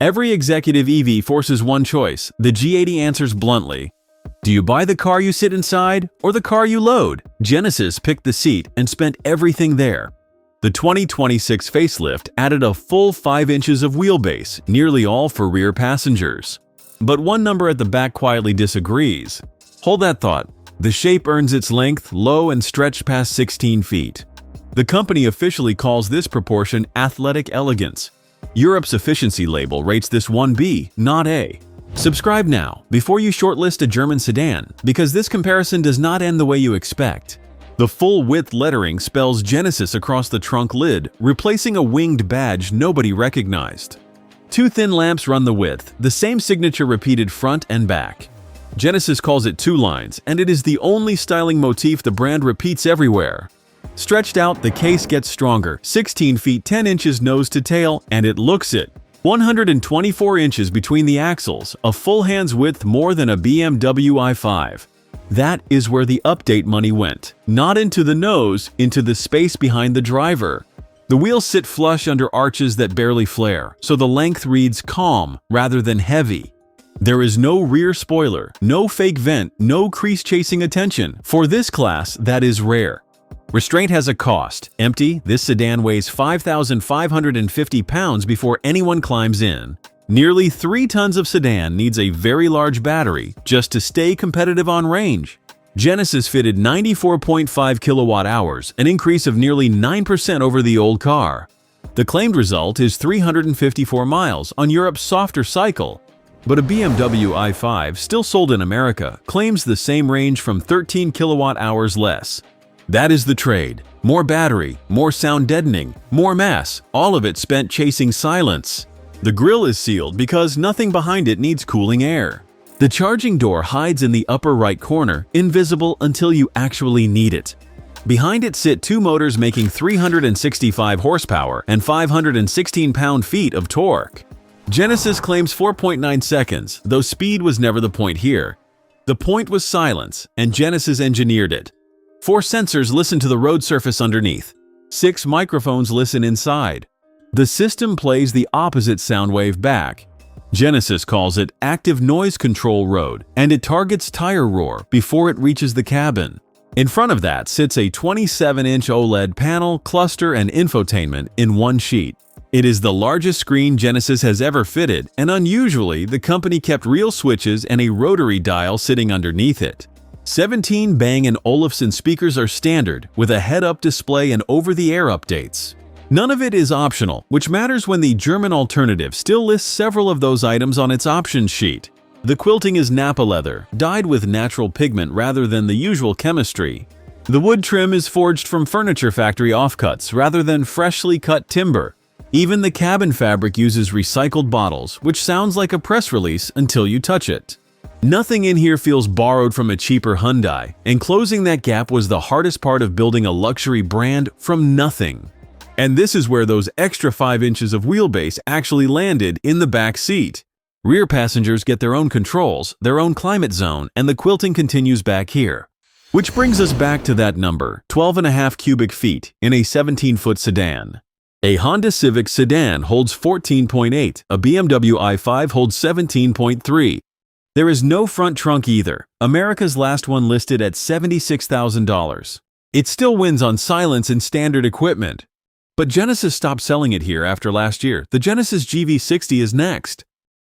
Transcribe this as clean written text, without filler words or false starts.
Every executive EV forces one choice. The G80 answers bluntly. Do you buy the car you sit inside or the car you load? Genesis picked the seat and spent everything there. The 2026 facelift added a full 5 inches of wheelbase, nearly all for rear passengers. But one number at the back quietly disagrees. Hold that thought. The shape earns its length, low and stretched past 16 feet. The company officially calls this proportion athletic elegance. Europe's efficiency label rates this 1B, not A. Subscribe now, before you shortlist a German sedan, because this comparison does not end the way you expect. The full-width lettering spells Genesis across the trunk lid, replacing a winged badge nobody recognized. 2 thin lamps run the width, the same signature repeated front and back. Genesis calls it 2 lines, and it is the only styling motif the brand repeats everywhere. Stretched out, the case gets stronger, 16 feet 10 inches nose to tail, and it looks it. 124 inches between the axles, a full hand's width more than a BMW i5. That is where the update money went. Not into the nose, into the space behind the driver. The wheels sit flush under arches that barely flare, so the length reads calm rather than heavy. There is no rear spoiler, no fake vent, no crease-chasing attention. For this class, that is rare. Restraint has a cost. Empty, this sedan weighs 5,550 pounds before anyone climbs in. Nearly 3 tons of sedan needs a very large battery just to stay competitive on range. Genesis fitted 94.5 kilowatt hours, an increase of nearly 9% over the old car. The claimed result is 354 miles on Europe's softer cycle. But a BMW i5, still sold in America, claims the same range from 13 kilowatt hours less. That is the trade. More battery, more sound deadening, more mass, all of it spent chasing silence. The grille is sealed because nothing behind it needs cooling air. The charging door hides in the upper right corner, invisible until you actually need it. Behind it sit 2 motors making 365 horsepower and 516 pound-feet of torque. Genesis claims 4.9 seconds, though speed was never the point here. The point was silence, and Genesis engineered it. 4 sensors listen to the road surface underneath. 6 microphones listen inside. The system plays the opposite sound wave back. Genesis calls it Active Noise Control Road, and it targets tire roar before it reaches the cabin. In front of that sits a 27-inch OLED panel, cluster, and infotainment in one sheet. It is the largest screen Genesis has ever fitted, and unusually, the company kept real switches and a rotary dial sitting underneath it. 17 Bang & Olufsen speakers are standard, with a head-up display and over-the-air updates. None of it is optional, which matters when the German alternative still lists several of those items on its options sheet. The quilting is Nappa leather, dyed with natural pigment rather than the usual chemistry. The wood trim is forged from furniture factory offcuts rather than freshly cut timber. Even the cabin fabric uses recycled bottles, which sounds like a press release until you touch it. Nothing in here feels borrowed from a cheaper Hyundai, and closing that gap was the hardest part of building a luxury brand from nothing. And this is where those extra 5 inches of wheelbase actually landed in the back seat. Rear passengers get their own controls, their own climate zone, and the quilting continues back here. Which brings us back to that number, 12.5 cubic feet in a 17-foot sedan. A Honda Civic sedan holds 14.8, a BMW i5 holds 17.3. There is no front trunk either, America's last one listed at $76,000. It still wins on silence and standard equipment. But Genesis stopped selling it here after last year. The Genesis G80 is next.